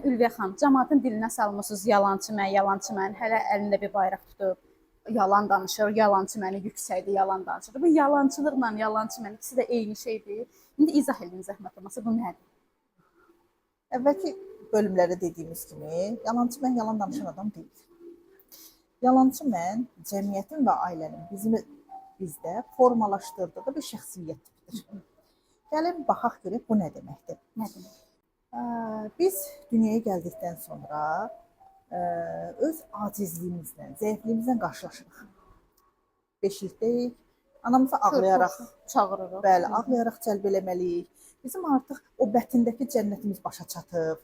Ülviyə xanım, cəmaatın dilinə salmısınız yalançı mən, hələ əlində bir bayraq tutub, yalan danışır, yalançı məni yüksəkdir, yalan danışır. Bu yalançılıqla yalançı mən ikisi də eyni şeydir. İndi izah edin zəhmət olmasa bu nədir? Əvvəlki bölümlərdə dediyimiz kimi, yalancı mən yalan danışan adam deyil. Yalancı mən cəmiyyətin və ailənin bizdə formalaşdırdığı bir şəxsiyyət tipidir. Gəlin baxaq görək bu nə deməkdir? Nə demək? Biz dünyaya gəldikdən sonra öz acizliyimizlə, zəifliyimizlə qarşılaşırıq. Beşikdəyik, anamızı ağlayaraq çağırırıq. Bəli, ağlayaraq cəlb eləməliyik. Bizim artıq o bətindəki cənnətimiz başa çatıb.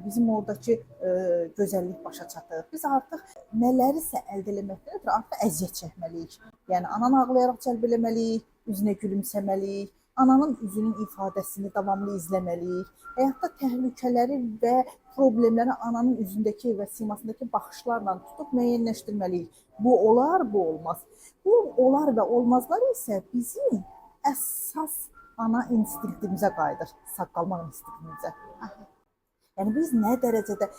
Bizim oradakı gözəllik başa çatıb. Biz artıq nələrisə əldə eləməkdən ötürü artıq əziyyət çəkməliyik. Yəni ananı ağlayaraq cəlb eləməliyik, üzünə gülümsəməliyik, ananın üzünün ifadəsini davamlı izləməliyik. Həyatda təhlükələri və problemləri ananın üzündəki və simasındakı baxışlarla tutub müəyyənləşdirməliyik. Bu olar, bu olmaz. Bu olar və olmazlar isə bizim əsas ana instinktimizə qayıdır, sağ qalmaq instinktimizə. Yəni biz nə dərəcədə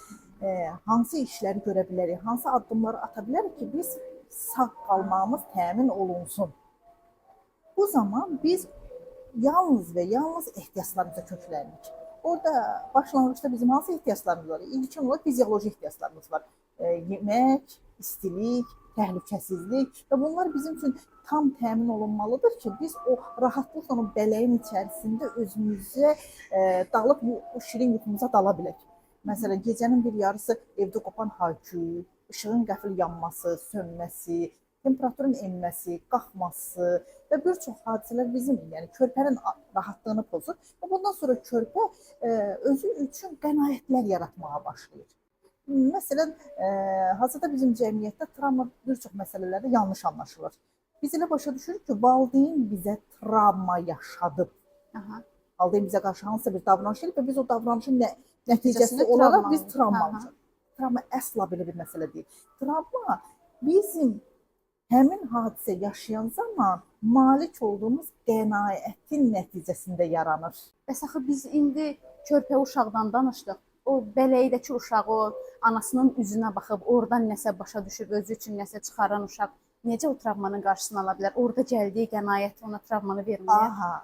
hansı işləri görə bilərik, hansı addımları ata bilərik ki, biz sağ qalmağımız təmin olunsun. Bu zaman biz yalnız və yalnız ehtiyaclarımıza köklənirik. Orada başlanğıçda bizim hansı ehtiyaclarımız var? İlkin olaraq fizioloji ehtiyaclarımız var. Yemək, istilik, təhlükəsizlik və bunlar bizim üçün tam təmin olunmalıdır ki, biz o rahatlıqla o bələyin içərisində özümüzə dalıb o şirin yuxumuza dala bilək. Məsələn, gecənin bir yarısı evdə qopan hay-küy, işığın qəfil yanması, sönməsi, temperaturun enməsi, qalxması və bir çox hadisələr bizim, yəni körpənin rahatlığını pozur və bundan sonra körpə özü üçün qənaətlər yaratmağa başlayır. Məsələn, hazırda bizim cəmiyyətdə travma bir çox məsələlərdə yanlış anlaşılır. Biz elə başa düşürük ki, valideyn bizə travma yaşadıb. Valideyn bizə qarşı hansısa bir davranış edib və biz o davranışın nəticəsi olaraq biz travma almışıq. Travma əsla belə bir məsələ deyil. Travma bizim həmin hadisə yaşayan zaman malik olduğumuz qənaətin nəticəsində yaranır. Bəs axı biz indi körpə uşaqdan danışdıq. O bələydəki uşaq, o anasının üzünə baxıb, oradan nəsə başa düşüb, özü üçün nəsə çıxaran uşaq necə o travmanın qarşısını ala bilər? Orada gəldiyi qənaət ona travmanı vermir.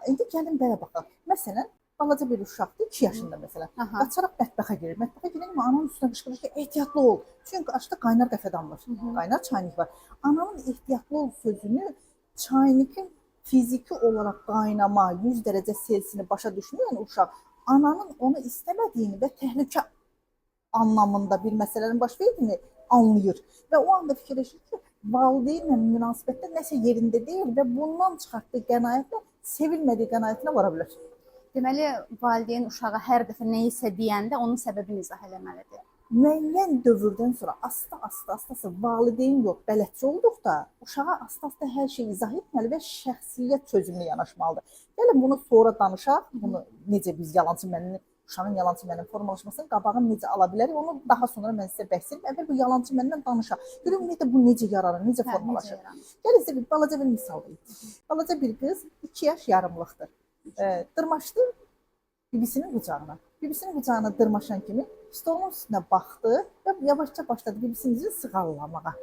İndi gəlin belə baxaq. Məsələn, balaca bir uşaqdır, 2 yaşında məsələn. Qaçaraq mətbəxə girir. Mətbəxə girir amma ananın üstünə qışqırır ki, ehtiyatlı ol. Çünki qarşıda qaynar qəfədan var. Qaynar çaynik var. Ananın ehtiyatlı ol sözünü çaynikin fiziki olaraq qaynama 100 dərəcə Selsini başa düşməyən uşaq ananın onu istəmədiyini və təhlükə anlamında bir məsələnin baş verdiyini anlayır və o anda fikirləşir ki, valideynlə münasibətdə nəsə yerində deyil və bundan çıxartdığı qənaətlə sevilmədiyi qənaətinə vara bilər. Deməli, valideyn uşağa hər dəfə nəyisə deyəndə onun səbəbini izah eləməlidir. Müəyyən dövrdən sonra asta valideyn yox, bələdçi olduqda uşağa asta hər şeyi izah etməli və şəxsiyyət çözümlü yanaşmalıdır. Gəlin bunu sonra danışaq, bunu necə biz yalancı mənin, uşağın yalancı mənin formalaşmasının qabağını necə ala bilərik, onu daha sonra mən sizə bəhs edeyim. Əvvəl bu yalancı məndən danışaq. Görün ümumiyyətlə bu necə yaranır, necə formalaşır. Gəlin sizə balaca bir misal verim. Balaca bir qız 2 yaş yarımlıqdır. Dırmaşdı bibisinin qucağına. Bibisinin qucağına dırmaşan kimi stolun üstünə baxdı və yavaşca başladı bibisinin üzünü sığallamağa.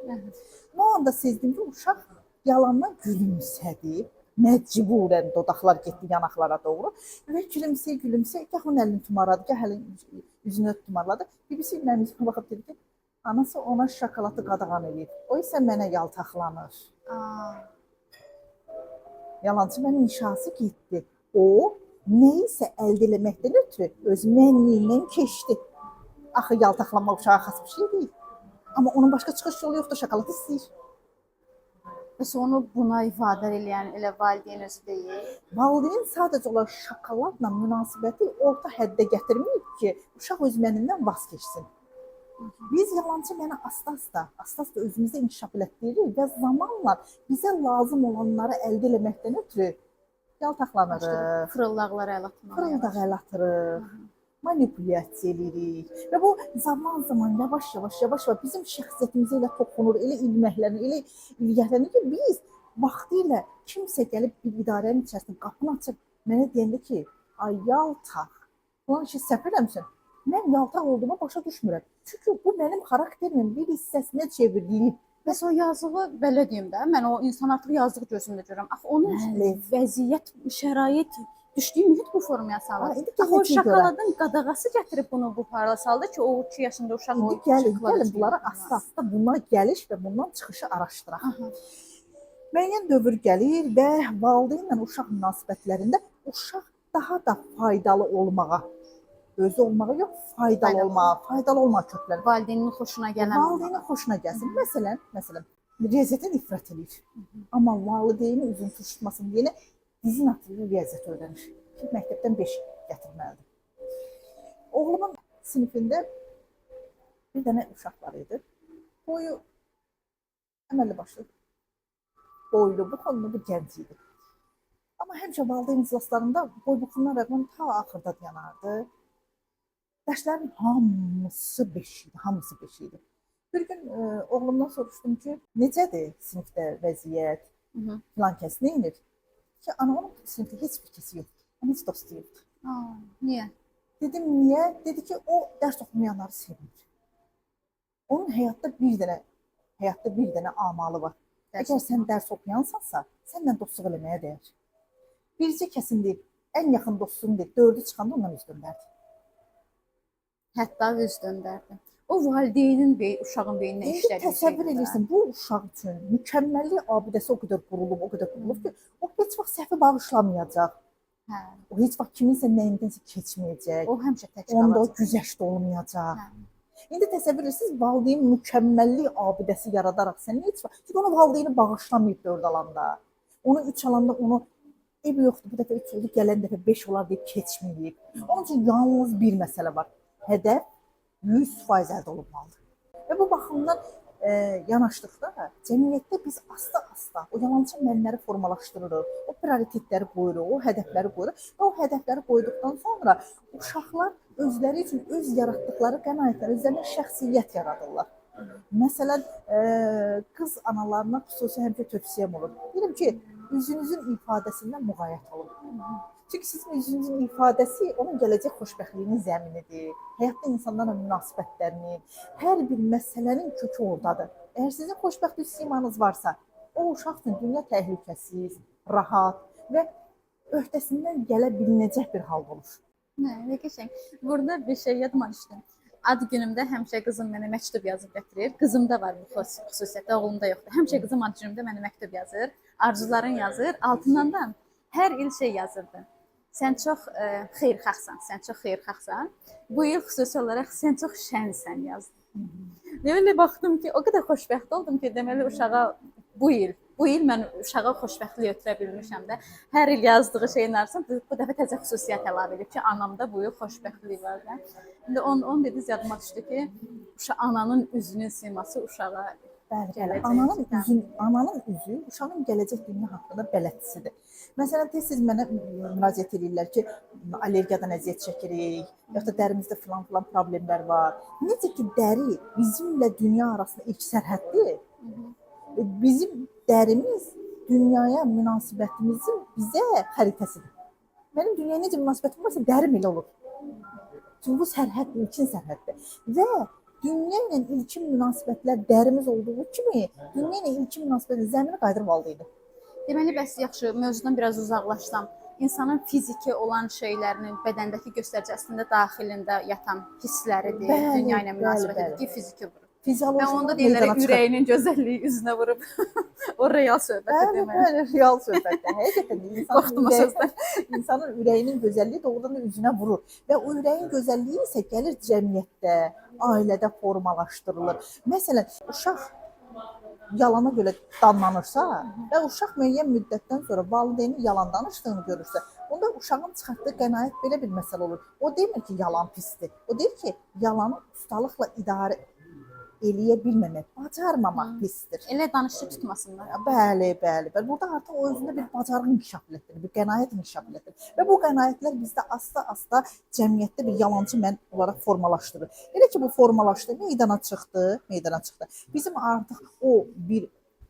O anda sezdim ki, uşaq yalandan gülümsədi. Məcburən dodaqlar getdi yanaqlara doğru və gülümsəyə, gah onun əlini tumarladı, gah əlini üzünü tumarladı. Bibisi mənim üzümə baxıb dedi ki, anası ona şokoladı qadağan edir. O isə mənə yaltaqlanır. Yalancı mənim inşası getdi. O, nəyisə əldə eləməkdən ötürü öz mənliyindən keçdi. Axı yaltaqlanmaq uşağa xas bir şey deyil. Amma onun başqa çıxış yolu yoxdur, şokoladı istəyir. Bəs onu buna ifadə edən elə valideyn özü deyil. Valideyn sadəcə olaraq şokoladla münasibəti orta həddə gətirməyib ki, uşaq öz mənindən vaz keçsin. Biz yalancı məni asta-asta özümüzdə inkişaf elətdiririk və zamanla bizə lazım olanları əldə eləməkdən ötürü yaltaqlanırıq, fırıldaqlar əl atırıq, manipulyasiya edirik və bu zaman yavaş-yavaş bizim şəxsiyyətimizə elə toxunur, elə ilməklənir ki, biz vaxtilə kimsə gəlib bir idarənin içərisində qapını açıb mənə deyəndə ki, ay yaltaq, falan işi səhv eləmişsən, mən yaltaq olduğumu başa düşmürəm. Çünki bu mənim xarakterimin bir hissəsinə çevrilib. Bəs o yazığı belə deyim də, mən o insan artıq yazıq gözümdə görürəm. Axı onun Bəli. vəziyyət, şərait, düşdüyü mühit bu formaya salır. İndi Axı o gələcəyə görə. şokoladın qadağası gətirib bunu bu parala saldı ki, o 2 yaşında uşaq o İndi gəlin şokolad bunlara içmir. asta-asta buna gəliş və bundan çıxışı araşdıraq. Aha. Müəyyən dövr gəlir və valideynlə uşaq münasibətlərində uşaq daha da faydalı olmağa, özü olmağa yox, faydalı olmağa köklənir. Valideynin xoşuna gələn Valideynin xoşuna gəlsin. Məsələn, riyaziyyata nifrət edir. Amma valideynin üzünü turşutmasın deyənə dizin atılır riyaziyyat öyrənir. Ki, məktəbdən 5 gətirməlidir. Oğlumun sinifində bir dənə uşaq var idi. Boyu əməlli başlı boylu, bu konuda bir gənc idi. Amma həmişə valideyn iclaslarında boy-buxundan rəqmən ta axırda dayanardı. Dərslərin hamısı 5 idi, hamısı 5 idi. Bir gün oğlumdan soruşdum ki, necədir sinifdə vəziyyət, filan kəs nə edir? Ki, anamın sinifdə heç bir kəsi yoxdur, heç dostu yoxdur. Niyə? Dedim, niyə? Dedi ki, o dərs oxumayanları sevmir. Onun həyatda bir dənə amalı var. Əgər sən dərs oxuyansansa, səndən dostluq eləməyə dəyər. Bircə kəsindir, ən yaxın dostundur, 4-ü çıxanda ondan üz döndərdi. Hətta üz döndərdi. O valideynin uşağın beyninə İndi işlədiyi təsəvvür edirsən, bu uşaq üçün mükəmməllik abidəsi o qədər qurulub ki, o heç vaxt səhvi bağışlamayacaq. Hə. O heç vaxt kiminsə nəyindənsə keçməyəcək. O həmişə tək Onda qalacaq. güzəşt olmayacaq. Hə. İndi təsəvvür edirsiniz, valideyn mükəmməllik abidəsi yaradaraq sən heç vaxt, çünki onu valideyni bağışlamayıb 4 alanda. Onu 3 alanda onu ev yoxdur, bu dəfə 3 oldu, gələn dəfə 5 olar deyib keçməyib. Onun üçün yalnız bir məsələ var. Hədəf 100% əldə olunmalıdır. Və bu baxımdan yanaşdıqda cəmiyyətdə biz asta-asta o yalançı mənləri formalaşdırırıq, o prioritetləri qoyuruq, o hədəfləri qoyuruq və o hədəfləri qoyduqdan sonra uşaqlar özləri üçün öz yaratdıqları qənaətlər, özlərinə şəxsiyyət yaradırlar. Məsələn, qız analarına xüsusi həmişə tövsiyəm olur. Deyirəm ki, üzünüzün ifadəsindən müğayət olun. Çünki sizin üzünüzün ifadəsi onun gələcək xoşbəxtliyinin zəminidir. Həyatda insanlarla münasibətlərinin, hər bir məsələnin kökü oradadır. Əgər sizin xoşbəxt simanız varsa, o uşaq üçün dünya təhlükəsiz, rahat və öhdəsindən gələ bilinəcək bir hal olur. Nə qəşəng. Burada bir şey yadıma düşdü. Ad günümdə həmişə qızım mənə məktub yazıb gətirir. Qızımda var bu xüsusiyyət, oğlumda yoxdur. Həmişə qızım ad günümdə mənə məktub yazır, arzuların yazır. Altından da hər il şey yazırdı. Sən çox xeyirxahsan, sən çox xeyirxahsan. Bu il xüsusi olaraq sən çox şənsən yazdı. Deməli baxdım ki, o qədər xoşbəxt oldum ki, deməli uşağa bu il mən uşağa xoşbəxtlik ötürə bilmişəm də. Hər il yazdığı şeyin arasında bu dəfə təzə xüsusiyyət əlavə edib ki, anamda bu il xoşbəxtlik var da. İndi onun dediniz yadıma düşdü ki, ananın üzünün siması uşağa Bəli, ananın üzü uşağın gələcək dünya haqqında bələdçisidir. Məsələn, tez-tez mənə müraciət edirlər ki, allergiyadan əziyyət çəkirik, yoxsa dərimizdə filan problemlər var. Necə ki, dəri bizimlə dünya arasında ilk sərhəddir. Bizim dərimiz dünyaya münasibətimizin bizə xəritəsidir. Mənim dünyaya necə münasibətim varsa, dərim elə olur. Çünki bu sərhəd, ilkin sərhəddir. Və dünya ilə ilkin münasibətlər dərimiz olduğu kimi, dünya ilə ilkin münasibətlər zəmini qaydırıb aldıydı. Deməli, bəs yaxşı, mövzudan biraz uzaqlaşsam, insanın fiziki olan şeylərinin bədəndəki göstəricəsində daxilində yatan hissləridir, dünya ilə münasibətidir ki, fiziki vurur. Və onda deyirlər, ürəyinin gözəlliyi üzünə vurub, o real söhbətdir demək. Bəli, real söhbətdir. Həqiqətən insanın ürəyinin gözəlliyi doğrudan da üzünə vurur. Və o ürəyin gözəlliyi isə gəlir cəmiyyətdə, ailədə formalaşdırılır. Məsələn, uşaq yalana görə danlanırsa və uşaq müəyyən müddətdən sonra valideynin yalan danışdığını görürsə, onda uşağın çıxartdığı qənaət belə bir məsələ olur. O demir ki, yalan pisdir. O deyir ki, yalanı ustalıqla idarə eləyə bilməmək, bacarmamaq pisdir. Elə danışıq tutmasınlar. Bəli. Burada artıq o özündə bir bacarıq inkişaf etdirir, bir qənaət inkişaf etdirir. Və bu qənaətlər bizdə asta-asta cəmiyyətdə bir yalançı mən olaraq formalaşdırır. Elə ki, bu formalaşdı, meydana çıxdı. Bizim artıq o bir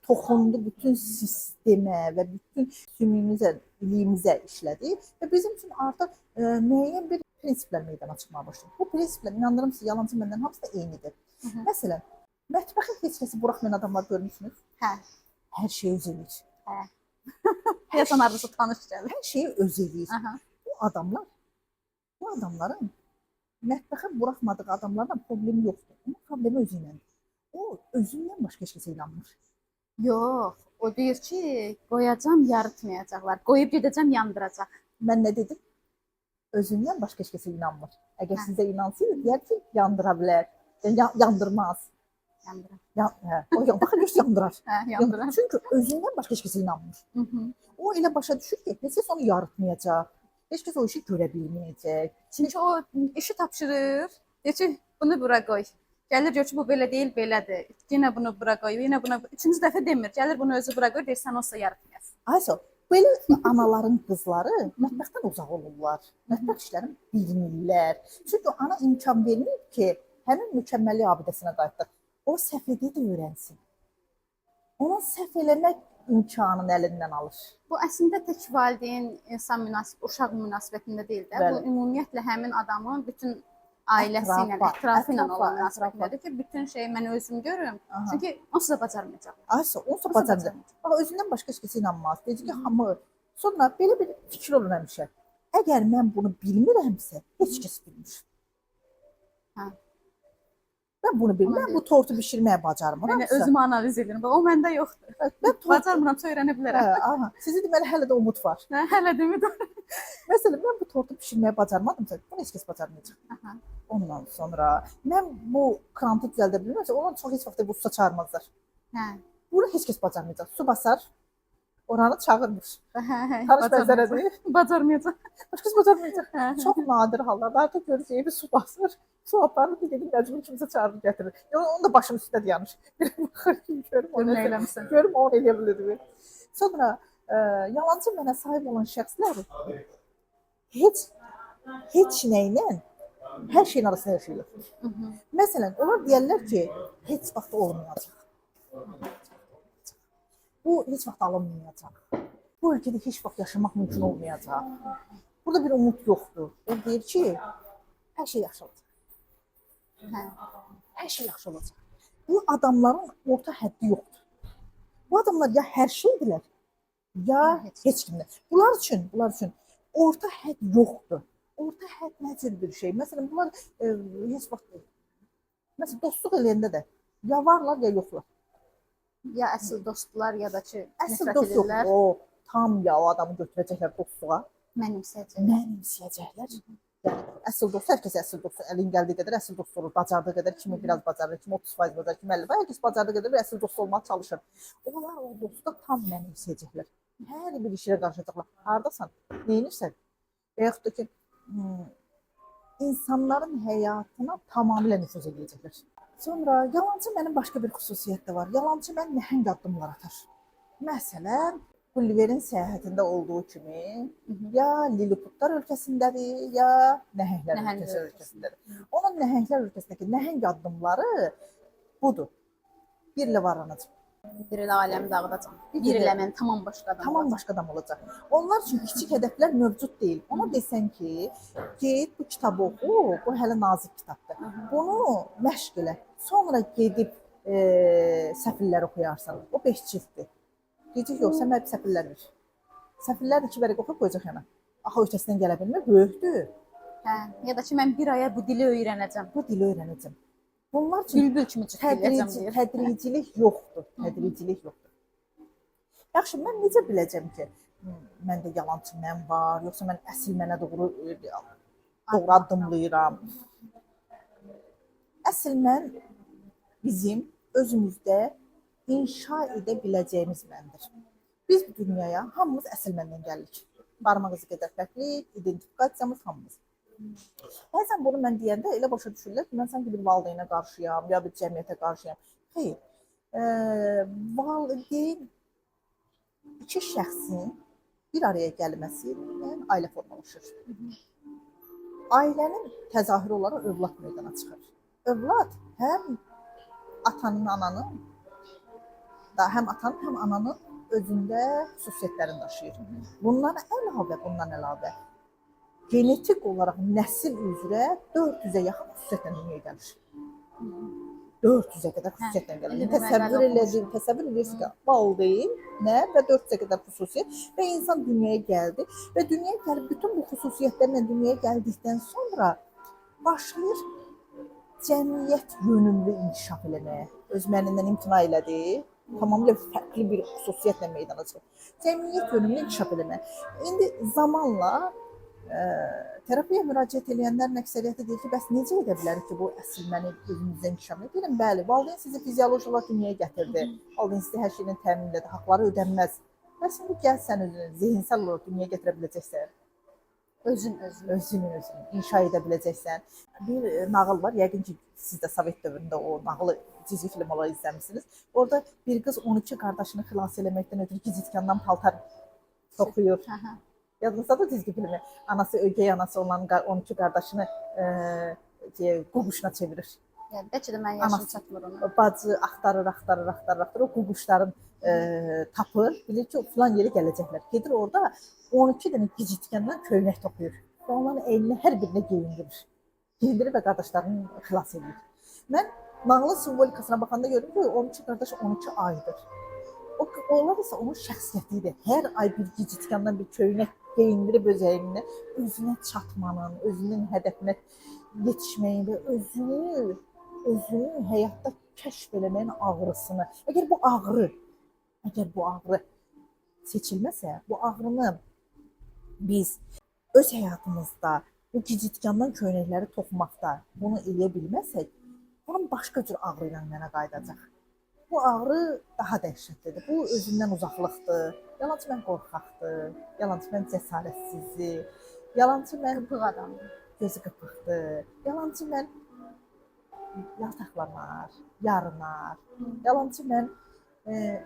toxundu bütün sistemə və bütün sümüyümüzə, iliyimizə işlədi və bizim üçün artıq müəyyən bir prinsiplər meydana çıxmağa başladı. Bu prinsiplər inanıram sizə, yalançı məndən hamısı da eynidir. Məsələn, mətbəxə heç kəsi buraxmayan adamlar görmüsünüz? Hə. Hər şeyi öz eləyir. Hə. Deyəsən arzusu tanış gəlir. Hər şeyi öz eləyir. Aha. Bu adamların mətbəxə buraxmadığı adamlarla problemi yoxdur. Onun problemi özü iləndir. O özündən başqa heç kəsə inanmır. Yox, o deyir ki, qoyacam, yarıtmayacaqlar. Qoyub gedəcəm, yandıracaq. Mən nə dedim? Özündən başqa heç kəsə inanmır. Əgər sizə inansaydı, deyər ki, yandıra bilər. Yandırmaz. Yandırar. O baxın, heç yandırar. Hə, yandırar. Çünki özündən başqa heç kəsə inanmır. O elə başa düşür ki, heç kəs onu yarıtmayacaq. Heç kəs o işi görə bilməyəcək. Çünki o işi tapşırır. Deyir ki, bunu bura qoy. Gəlir gör ki, bu belə deyil, belədir. Yenə bunu bura qoy, yenə buna. Üçüncü dəfə demir. Gəlir bunu özü bura qoy, deyir sən olsa yarıtmayasın. Ayso, belə anaların qızları mətbəxdən uzaq olurlar. Mətbəx işlərini bilmirlər. Çünki o ana imkan vermir ki, həmin mükəmməllik abidəsinə qayıtdı. O səhv edə də öyrənsin. Ona səhv eləmək imkanını əlindən alır. Bu əslində tək valideyn insan uşaq münasibətində deyil də. Bəli. Bu ümumiyyətlə həmin adamın bütün ailəsi ilə, ətrafı ilə olan münasibətindədir ki, bütün şeyi mən özüm görürüm. Çünki onsuz da bacarmayacaq. Ayso, onsuz da bacarmayacaq. Bax, özündən başqa heç kəsə inanmaz. Deyəcək ki, hamı. Sonra belə bir fikir olur həmişə. Əgər mən bunu bilmirəmsə, heç kəs bilmir. Hə. Mən bunu bilmirəm. Mən bu tortu bişirməyə bacarmıram. Yəni özümü analiz edirəm. O məndə yoxdur. Mən bacarmıramsa öyrənə bilərəm. Aha. Sizə deməli hələ də umud var. Hə, hələ də ümid var. Məsələn, mən bu tortu bişirməyə bacarmadımsa, bunu heç kəs bacarmayacaq. Aha. Ondan sonra mən bu krantı düzəldə bilmirəmsə, onlar çox heç vaxt bu usta çağırmazlar. Hə. Bunu heç kəs bacarmayacaq. Su basar, oranı çağırmır. Hə, Tanış bəzərədir. Bacarmayacaq. Başqası bacarmayacaq. Çox nadir hallarda artıq görürük, bir su basır, su aparır, bir dedim məcbur kimsə çağırır gətirir. Yəni onun da başının üstə dayanır. Bir baxır ki, görüm onu eləmişsən. Görüm onu eləyə bilirmi. Sonra yalançı mənə sahib olan şəxslər heç nə ilə hər şeyin arasında yaşayırlar. Məsələn, onlar deyirlər ki, heç vaxt olmayacaq. Bu heç vaxt alınmayacaq. Bu ölkədə heç vaxt yaşamaq mümkün olmayacaq. Burada bir umut yoxdur. O deyir ki, hər şey yaxşı olacaq. Hə. Hər şey yaxşı olacaq. Bu adamların orta həddi yoxdur. Bu adamlar ya hər şeydirlər, ya heç kimdir. Bunlar üçün orta hədd yoxdur. Orta hədd necə bir şey? Məsələn, bunlar heç vaxt məsələn dostluq eləyəndə də ya varlar, ya yoxlar. Ya əsl dostlar, ya da ki, əsl dost yoxdur. O tam ya o adamı götürəcəklər dostluğa. Mənimsəyəcəklər. Yəni əsl dost, hər kəs əsl dost. Əlin gəldiyi qədər əsl dost olur. Bacardığı qədər kimi biraz bacarır, kimi 30% bacarır, kimi 50%. Hər kəs bacardığı qədər əsl dost olmağa çalışır. Onlar o dostu tam mənimsəyəcəklər. Hər bir işə qarışacaqlar. Hardasan? Nəyinirsən? Və yaxud da ki, insanların həyatına tamamilə nüfuz edəcəklər. Sonra yalançı mənim başqa bir xüsusiyyət də var. Yalançı mən nəhəng addımlar atar. Məsələn, Gulliver'in səyahətində olduğu kimi ya Lilliputlar ölkəsindədir, ya Nəhənglər ölkəsindədir. Onun Nəhənglər ölkəsindəki nəhəng addımları budur. Bir ilə varlanacaq. Bir ilə aləmi dağıdacaq. Bir ilə mən tamam başqa adam olacaq. Onlar üçün kiçik hədəflər mövcud deyil. Ona desən ki, get bu kitabı oxu, bu hələ nazik kitabdır. Bunu məşq elə. Sonra gedib səfirləri oxuyarsan. O 5 cilddir. Deyəcək, yox, sən mənə səfirlər ver. Səfirlər 2 vərəq oxuyub qoyacaq yana. Axı ötəsindən gələ bilmir, böyükdür. Hə, ya da ki, mən bir aya bu dili öyrənəcəm. Bu dili öyrənəcəm. Bunlar üçün bülbül kimi ciddiləşəcəm deyir. Tədricilik yoxdur. Tədricilik yoxdur. Yaxşı, mən necə biləcəm ki, məndə yalançı mən var, yoxsa mən əsl mənə doğru addımlayıram. Əsl mən bizim özümüzdə inşa edə biləcəyimiz məndir. Biz bu dünyaya hamımız əsl məndən gəlirik. Barmaq izi qədər fərqlik, identifikasiyamız hamımız. Bəzən bunu mən deyəndə elə başa düşürlər ki, mən sanki bir valideynə qarşıyam, ya bir cəmiyyətə qarşıyam. Xeyr, valideyn iki şəxsin bir araya gəlməsi ailə formalaşır. Ailənin təzahürü olaraq övlad meydana çıxır. Övlad həm atanın, ananın, da həm atanın, həm ananın özündə xüsusiyyətlərini daşıyır. Bundan əlavə genetik olaraq nəsil üzrə 400-ə yaxın xüsusiyyətlə dünyaya gəlir. 400-ə qədər xüsusiyyətlə gəlir. Təsəvvür edirsiniz ki, valideyn və 400-ə qədər xüsusiyyət və insan dünyaya gəldi və dünyaya gəlib bütün bu xüsusiyyətlərlə dünyaya gəldikdən sonra başlayır cəmiyyət yönümlü inkişaf eləməyə. Öz mənindən imtina elədi. Tamamilə fərqli bir xüsusiyyətlə meydana çıxır. Cəmiyyət yönümlü inkişaf eləməyə. İndi zamanla terapiyaya müraciət edənlərin əksəriyyəti deyir ki, bəs necə edə bilərik ki, bu əsl məni özümüzdə inkişaf edir? Deyirəm, bəli, valideyn sizi fizioloji olaraq dünyaya gətirdi. Valideyn sizi hər şeylə təmin elədi, haqları ödənməz. Bəs indi gəl sən özünü zehinsel olaraq dünyaya gətirə biləcəksən. Özünü inşa edə biləcəksən. Bir nağıl var, yəqin ki, siz də Sovet dövründə o nağılı cizgi film olaraq izləmisiniz. Orada bir qız 12 qardaşını xilas eləməkdən ötürü gicitkandan paltar toxuyur. Yadınızda da cizgi filmi. Anası, ögey anası olan 12 qardaşını qubuşuna çevirir. Yəni bəlkə də mən yaşım çatmır ona. Bacı axtarır, o qubuşların tapır, bilir ki, filan yerə gələcəklər. Gedir orada 12 dənə gicitkəndən köynək toxuyur və onların əyninə hər birinə geyindirir və qardaşlarını xilas edir. Mən nağılın simvolikasına baxanda gördüm ki, 12 qardaş 12 aydır. Onlar isə onun şəxsiyyətidir. Hər ay bir gicitkandan bir köynək geyindirib öz əyninə, özünə çatmanın, özünün hədəfinə yetişməyin və özünü həyatda kəşf eləməyin ağrısını. Əgər bu ağrı seçilməsə, bu ağrını biz öz həyatımızda bu gicitkandan köynəkləri toxumaqda bunu eləyə bilməsək, bunun başqa cür ağrı ilə mənə qayıdacaq. Bu ağrı daha dəhşətlidir. Bu özündən uzaqlıqdır. Yalançı mən qorxaqdır. Yalançı mən cəsarətsizdir. Yalançı mən qıpıq adamdır. Gözü qıpıqdır. Yalançı mən yaltaqlanar, yarınar. Yalançı mən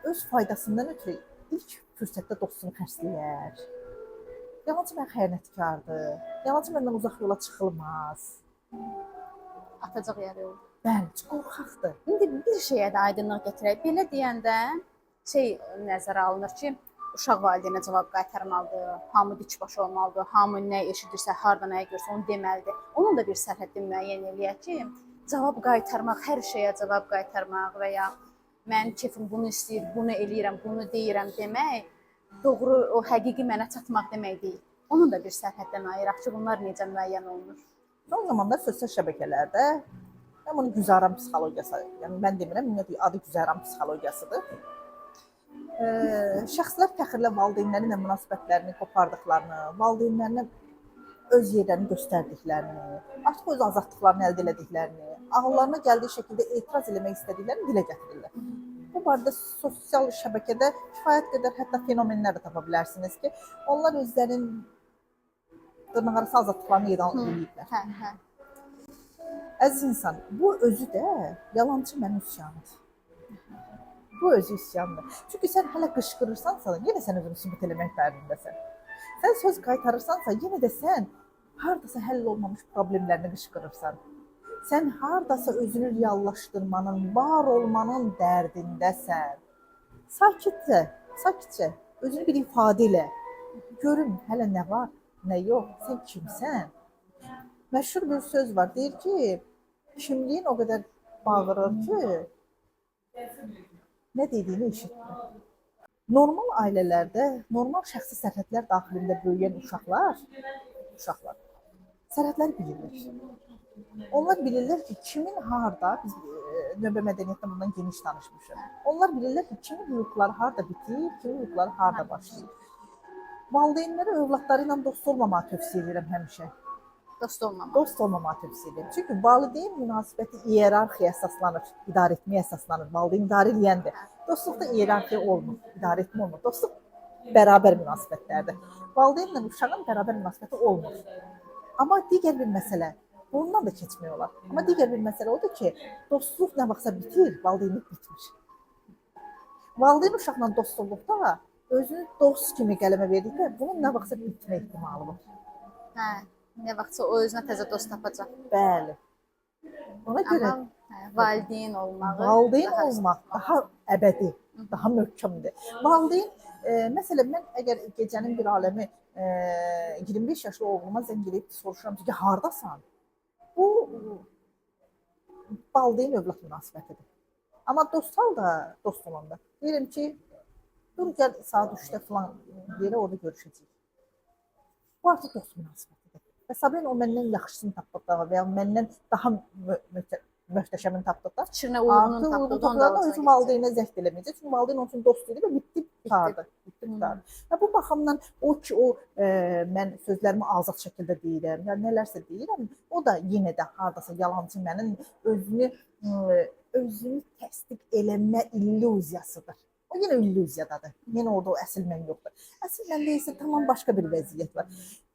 öz faydasından ötürü ilk fürsətdə dostunu xərcləyər. Yalançı mən xəyanətkardır. Yalançı məndən uzaq yola çıxılmaz. Atacaq yeri oldu. Bəli, qorxaqdır. İndi bir şeyə də aydınlıq gətirək. Belə deyəndə nəzərə alınır ki, uşaq valideynə cavab qaytarmalıdır, hamı dikbaş olmalıdır, hamı nə eşidirsə, harda nəyə görsə onu deməlidir. Onun da bir sərhədini müəyyən eləyək ki, cavab qaytarmaq, hər şeyə cavab qaytarmaq və ya mən kefim bunu istəyir, bunu eləyirəm, bunu deyirəm demək, doğru o həqiqi mənə çatmaq demək deyil. Onun da bir sərhəddən ayıraq ki, bunlar necə müəyyən olunur. Son zamanlar sosial şəbəkələrdə bunu güzəran psixologiyası, yəni mən demirəm, ümumiyyətlə adı güzəran psixologiyasıdır. Şəxslər fəxrlə valideynlərlə münasibətlərini qopardıqlarını, valideynlərinə öz yerlərini göstərdiklərini, artıq öz azadlıqlarını əldə etdiklərini, ağıllarına gəldiyi şəkildə etiraz eləmək istədiklərini dilə gətirirlər. Bu barədə sosial şəbəkədə kifayət qədər hətta fenomenlər də tapa bilərsiniz ki, onlar özlərinin dırnaqarası azadlıqlarını elan ediblər. Əziz insan, bu özü də yalançı mənim üsyanıdır. Bu özü üsyandır. Çünki sən hələ qışqırırsansa, yenə sən özünü sübut eləmək fərdindəsən. Sən söz qaytarırsansa, yenə də sən hardasa həll olmamış problemlərini qışqırırsan. Sən hardasa özünü reallaşdırmanın, var olmanın dərdindəsən. Sakitcə, özünü bir ifadə elə. Görün, hələ nə var, nə yox, sən kimsən? Məşhur bir söz var, deyir ki, kimliyin o qədər bağırır ki, nə dediyini eşitmir. Normal ailələrdə, normal şəxsi sərhədlər daxilində böyüyən uşaqlar sərhədləri bilirlər. Onlar bilirlər ki, kimin harda, biz növbə mədəniyyətdə bundan geniş danışmışıq. Onlar bilirlər ki, kimin hüquqları harda bitir, kimin hüquqları harda başlayır. Valideynlərə övladları ilə dost olmamağı tövsiyə edirəm həmişə. Dost olmamağı tövsiyə edirəm. Çünki valideyn münasibəti iyerarxiya əsaslanır, idarə etməyə əsaslanır. Valideyn idarə edəndə dostluqda iyerarxiya olmur, idarə etmə olmur. Dostluq bərabər münasibətlərdir. Valideynlə uşağın bərabər münasibəti olmur. Amma digər bir məsələ, bundan da keçmək olar. Amma digər bir məsələ odur ki, dostluq nə vaxtsa bitir, valideynlik bitmir. Valideyn uşaqla dost olduqda özünü dost kimi qələmə verdikdə bunun nə vaxtsa bitmə ehtimalı var. Nə vaxtsa o özünə təzə dost tapacaq. Bəli. Ona görə valideyn olmaq daha əbədi, daha möhkəmdir. Valideyn, məsələn, mən əgər gecənin bir aləmi 25 yaşlı oğluma zəng edib soruşuram ki, hardasan? Bu valideyn övlad münasibətidir. Amma dostlar da dost olanda deyirəm ki, dur gəl saat 3-də falan yerə orada görüşəcəyik. Bu artıq dost münasibətidir. Və Sabrina o məndən yaxşısını tapdıqda və ya məndən daha möhtəşəmini tapdıqda Fikrinə uyğununu tapdıqda onda özü valideynə zəhd eləməyəcək. Çünki valideyn onun üçün dost idi və bitdi, qurtardı. Və bu baxımdan o ki, mən sözlərimi azad şəkildə deyirəm, yəni nələrsə deyirəm, o da yenə də hardasa yalançı mənim özünü təsdiq eləmə illüziyasıdır. O yenə illüziyadadır. Yenə orada o əsl mən yoxdur. Əsl məndə isə tamam başqa bir vəziyyət var.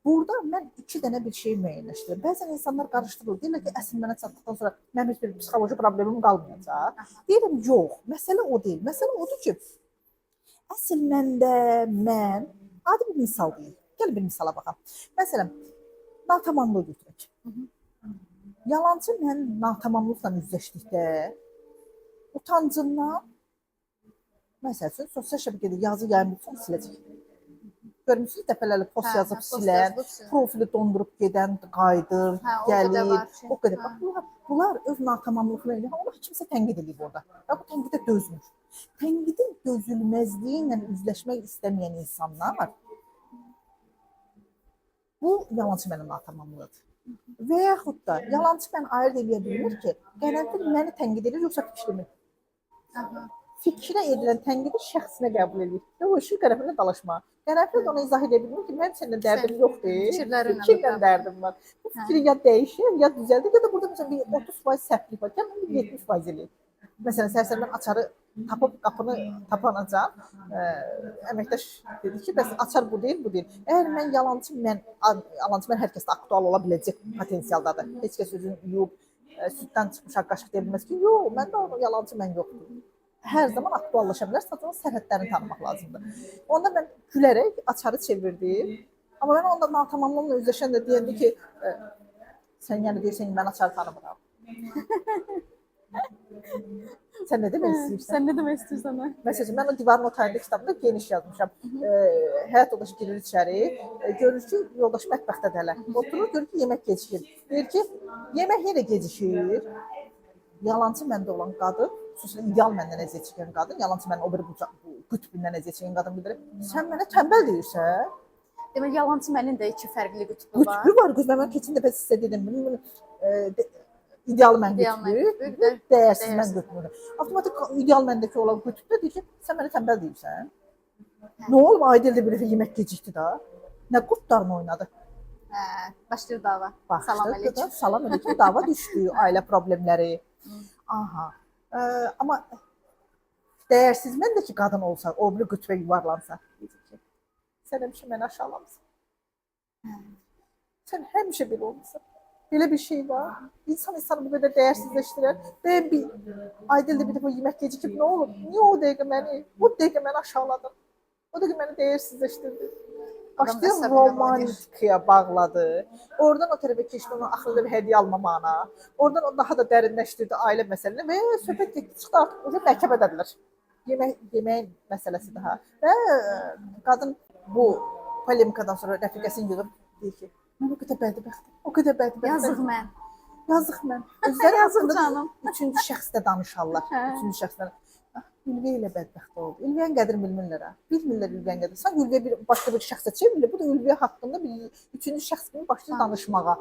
Burada mən iki dənə bir şey müəyyənləşdirirəm. Bəzən insanlar qarışdırır. Deyirlər ki, əsl mənə çatdıqdan sonra mənim heç bir psixoloji problemim qalmayacaq. Deyirəm, yox, məsələ o deyil. Məsələ odur ki, əsl məndə mən, adi bir misal deyil. Gəl bir misala baxaq. Məsələn, natamamlığı götürək. Yalancı mən natamamlıqla üzləşdikdə utancından, məsələn, sosial şəbəkədə yazı yayımlısını siləcək. Görmüsünüz, dəfələrlə post yazıb silən, profili dondurup gedən, qayıdır, gəlir, o qədər. Bunlar öz natamamlıqlarıyla, onu kimsə tənqid edib orada. Və bu tənqidə dözmür. Tənqidin dözülməzliyi ilə üzləşmək istəməyən insanlar, bu yalancı mənim natamamlığıdır. Və yaxud da yalancı mən ayırt edə bilmir ki, qərənfil məni tənqid edir, yoxsa fikrimi. Fikrə edilən tənqidi şəxsinə qəbul edir. O işin qərənfillə dalaşma. Qərənfil onu izah edə bilmir ki, mənim səninlə dərdim yoxdur, fikirlə dərdim var. Bu fikri ya dəyişir, ya düzəldir, ya da burada məsələn bir 30% səhvlik var, gəlin 70% eləyir. Məsələn, səhər mən açarı tapıb qapını tapanacaq. Əməkdaş dedi ki, bəs açar bu deyil, bu deyil. Əgər mən yalancı mən hər kəsdə aktual ola biləcək potensialdadır. Heç kəs özünü yuyub, süddən çıxmış qaşıq deyə bilməz ki, yox, məndə onu yalancı mən yoxdur. Hər zaman aktuallaşa bilər, sadəcə onun sərhədlərini tanımaq lazımdır. Onda mən gülərək açarı çevirdim. Amma mən onda natamamlığımla üzləşəndə deyəndə ki, sən yəni deyirsən ki, mən açarı tanımıram. Sən nə demək istəyirsən? Sən nə demək istəyirsən? Məsələn, mən o divarın o tayında kitabda geniş yazmışam. Həyat yoldaşı girir içəri, görür ki, yoldaşı mətbəxdədir hələ. Oturur, görür ki, yemək gecikir. Deyir ki, yemək yenə gecikir. Yalancı məndə olan qadın, xüsusilə ideal məndən əziyyət çəkən qadın, yalancı məndən o bir qütbündən əziyyət çəkən qadın bilir. Sən mənə tənbəl deyirsən? Demək, yalancı mənim də iki fərqli qütbü var. Qütbü var, mən keçən dəfə sizə dedim, ideal mən qütbü, dəyərsiz mən qütbü. Avtomatik ideal məndəki olan qütbdə deyir ki, sən mənə tənbəl deyirsən? Nə olub, Aydil də bir yemək gecikdi da? Nə qurtlarını oynadı? Başlayır dava. Salam əleykum. Salam əleykum, dava düşdü, ailə problemləri. Aha. Amma dəyərsiz mən də ki, qadın olsa, o bir qütbə yuvarlansa, sən həmişə məni aşağılamısan. Sən həmişə belə olmuşsan. Belə bir şey var. İnsan insanı bu qədər dəyərsizləşdirər. Ben bir Aydil'de bir dəfə yemək gecikib nə olur? Niyə o dəqiqə məni aşağıladın? O dəqiqə məni dəyərsizləşdirdi. Başlayır romantikaya bağladı. Oradan o tərəfə keçdi, onun axırda bir hədiyyə almamağına. Oradan o daha da dərinləşdirdi ailə məsələni və söhbət getdi, çıxdı artıq o məhkəmədədirlər. Yemək məsələsi daha. Və qadın bu polemikadan sonra rəfiqəsini yığıb deyir ki, mən o qədər bədbəxtəm, o qədər bədbəxtəm. Yazıq mən. Yazıq mən. Özləri yazıq canım. Üçüncü şəxsdə danışarlar. Üçüncü şəxsdə. Ülviyə ilə bədbəxt oldu. Ülviyyənin qədrini bilmirlər. Bilmirlər Ülviyyənin qədrini. Sanki Ülviyə başqa bir şəxsə çevrilir. Bu da Ülviyə haqqında bir üçüncü şəxs kimi başlayır danışmağa.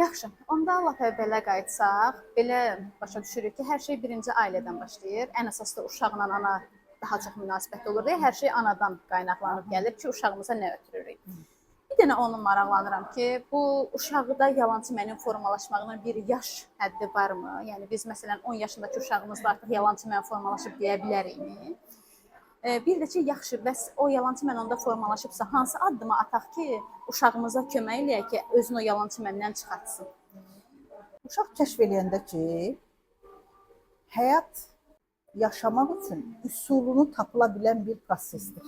Yaxşı. Onda lap əvvələ qayıtsaq, belə başa düşürük ki, hər şey birinci ailədən başlayır. Ən əsas da uşaqla ana daha çox münasibətli olur. Hər şey anadan qaynaqlanıb gəlir ki, uşağımıza nə ötürürük. Bir dənə onu maraqlanıram ki, bu uşaqda yalancı mənim formalaşmağının bir yaş həddi varmı? Yəni biz məsələn 10 yaşındakı uşağımızda artıq yalancı mən formalaşıb deyə bilərikmi? Bir də ki, yaxşı, bəs o yalancı mən onda formalaşıbsa hansı addımı ataq ki, uşağımıza kömək eləyək ki, özünü o yalancı məndən çıxartsın? Uşaq kəşf eləyəndə ki, həyat yaşamaq üçün üsulunu tapıla bilən bir prosesdir.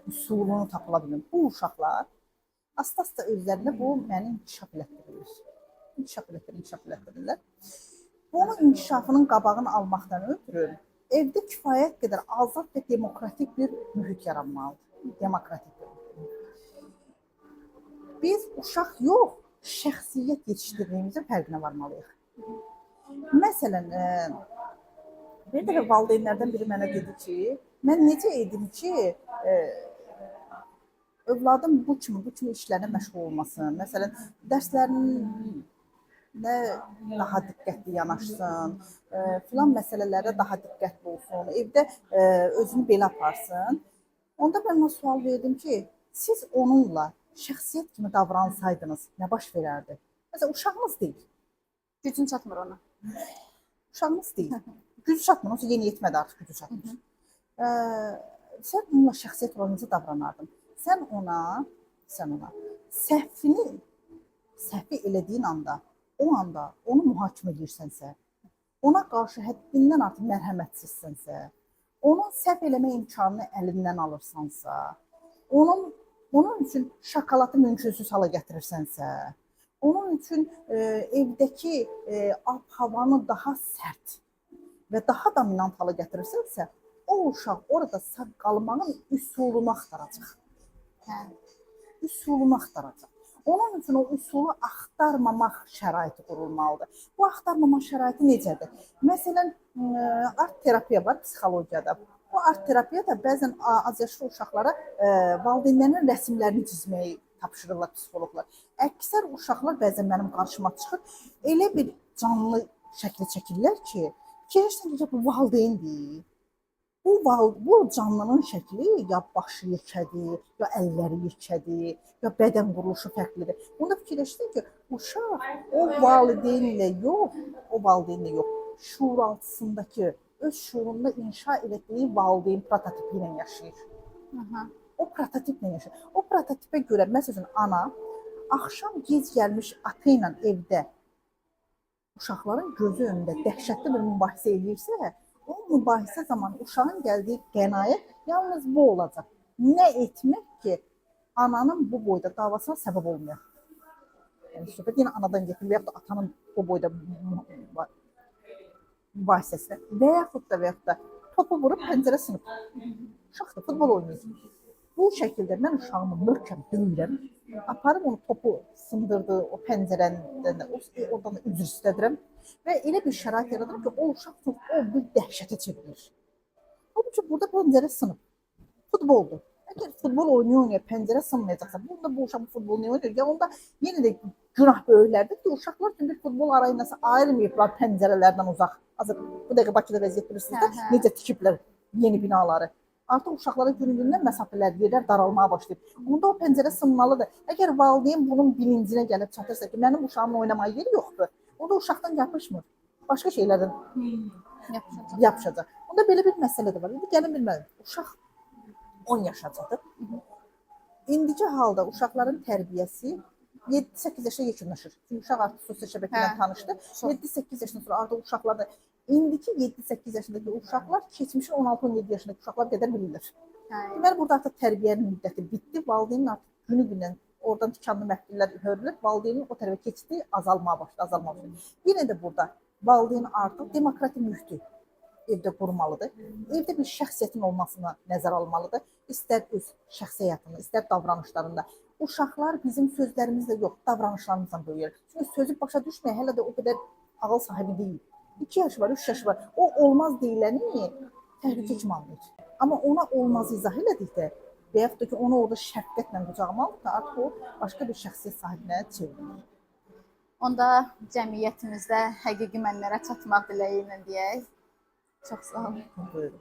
Üsulunu tapıla bilən bu uşaqlar asta-asta özlərində bu məni inkişaf elətdirirlər. İnkişaf elətdirirlər. Bunun inkişafının qabağını almaqdan ötürü evdə kifayət qədər azad və demokratik bir mühit yaranmalıdır. Demokratik bir mühit. Biz uşaq yox, şəxsiyyət yetişdirdiyimizin fərqinə varmalıyıq. Məsələn, bir dəfə valideynlərdən biri mənə dedi ki, mən necə edim ki, övladım bu kimi işlərlə məşğul olmasın. Məsələn, dərslərinə daha diqqətli yanaşsın, filan məsələlərə daha diqqətli olsun, evdə özünü belə aparsın. Onda mən ona sual verdim ki, siz onunla şəxsiyyət kimi davransaydınız, nə baş verərdi? Məsələn, uşağınız deyil. Gücün çatmır ona. Uşağınız deyil. Gücü çatmır, onsuz yeni yetmədi artıq gücü çatmır. Sən onunla şəxsiyyət olarınca davranardın. Sən ona səhvi elədiyin anda, o anda onu mühakimə edirsənsə, ona qarşı həddindən artıq mərhəmətsizsənsə, onun səhv eləmə imkanını əlindən alırsansa, onun üçün şokoladı mümkünsüz hala gətirirsənsə, onun üçün evdəki ab-havanı daha sərt və daha dominant hala gətirirsənsə, o uşaq orada sağ qalmağın üsulunu axtaracaq. Üsulunu axtaracaq. Onun üçün o üsulu axtarmamaq şəraiti qurulmalıdır. Bu axtarmamaq şəraiti necədir? Məsələn, art terapiya var psixologiyada. Bu art terapiya da bəzən azyaşlı uşaqlara valideynlərinin rəsmlərini çizməyi tapşırırlar psixoloqlar. Əksər uşaqlar bəzən mənim qarşıma çıxır, elə bir canlı şəkli çəkirlər ki, fikirləşirsən ki, bu valideyndir. Bu canlının şəkli ya başı yekədir, ya əlləri yekədir, ya bədən quruluşu fərqlidir. Bunda fikirləşdim ki, uşaq o valideynlə yox, şuuraltısındakı, öz şuurunda inşa etdiyi valideyn prototipi ilə yaşayır. O prototiplə yaşayır. O prototipə görə, məsələn, ana axşam gec gəlmiş ata ilə evdə uşaqların gözü önündə dəhşətli bir mübahisə edirsə, o mübahisə zamanı uşağın gəldiyi qənaət yalnız bu olacaq. Nə etmək ki, ananın bu boyda davasına səbəb olmuyor. Yəni, söhbət yenə anadan getir və yaxud da atanın bu boyda mübahisəsinə və yaxud da topu vurub pəncərə sınıb. Uşaq da futbol oynayır. Bu şəkildə mən uşağımı möhkəm döyürəm, aparıb onu topu sındırdığı o pəncərədən, oradan üzr istədirəm və elə bir şərait yaradır ki, o uşaq bir dəhşətə çevrilir. Halbuki burada pəncərə sınıb. Futboldur. Əgər futbol oynaya pəncərə sınmayacaqsa, burada bu uşaq futbol niyə oynayır? Ya onda yenə də günah böyüklərdir ki, uşaqlar üçün bir futbol arayınası ayırmayıblar pəncərələrdən uzaq. Bu dəqiqə Bakıda vəziyyət bilirsiniz də, necə tikiblər yeni binaları. Artıq uşaqlara günü-gündən məsafələr, yerlər daralmağa başlayıb. Onda o pəncərə sınmalıdır. Əgər valideyn bunun bilincinə gəlib çatırsa ki, mənim uşağımın oynamağa yeri yoxdur, o da uşaqdan yapışmır. Başqa şeylərdən yapışacaq. Onda belə bir məsələ də var. İndi gəlin bilməliyim, uşaq 10 yaşacadır. İndiki halda uşaqların tərbiyəsi 7-8 yaşa yekunlaşır. Çünki uşaq artıq sosial şəbəkə ilə tanışdı. 7-8 yaşından sonra artıq uşaqlarda indiki 7-8 yaşındakı uşaqlar keçmişin 16-17 yaşındakı uşaqlar qədər bilirlər. Deməli, burada artıq tərbiyənin müddəti bitdi. Valideynin artıq günü-gündən oradan tikanlı məhdəllər hörülür. Valideynin o tərəfə keçdi, azalmağa başladı. Yenə də burada valideyn artıq demokratik mühiti evdə qurmalıdır. Evdə bir şəxsiyyətin olmasına nəzər almalıdır. İstər öz şəxsi həyatında, istər davranışlarında. Uşaqlar bizim sözlərimizlə yox, davranışlarımızla böyüyür. Çünki sözü başa düşməyə hələ də o qədər ağıl sahibi deyil. 2 yaşı var, 3 yaşı var. O olmaz deyiləni təhlükə kimi anlayır. Amma ona olmaz izah elədikdə və yaxud da ki, onu orada şəfqətlə qucağıma alıb da artıq o başqa bir şəxsiyyət sahibinə çevrilir. Onda cəmiyyətimizdə həqiqi mənlərə çatmaq diləyi ilə deyək. Çox sağ olun. Buyurun.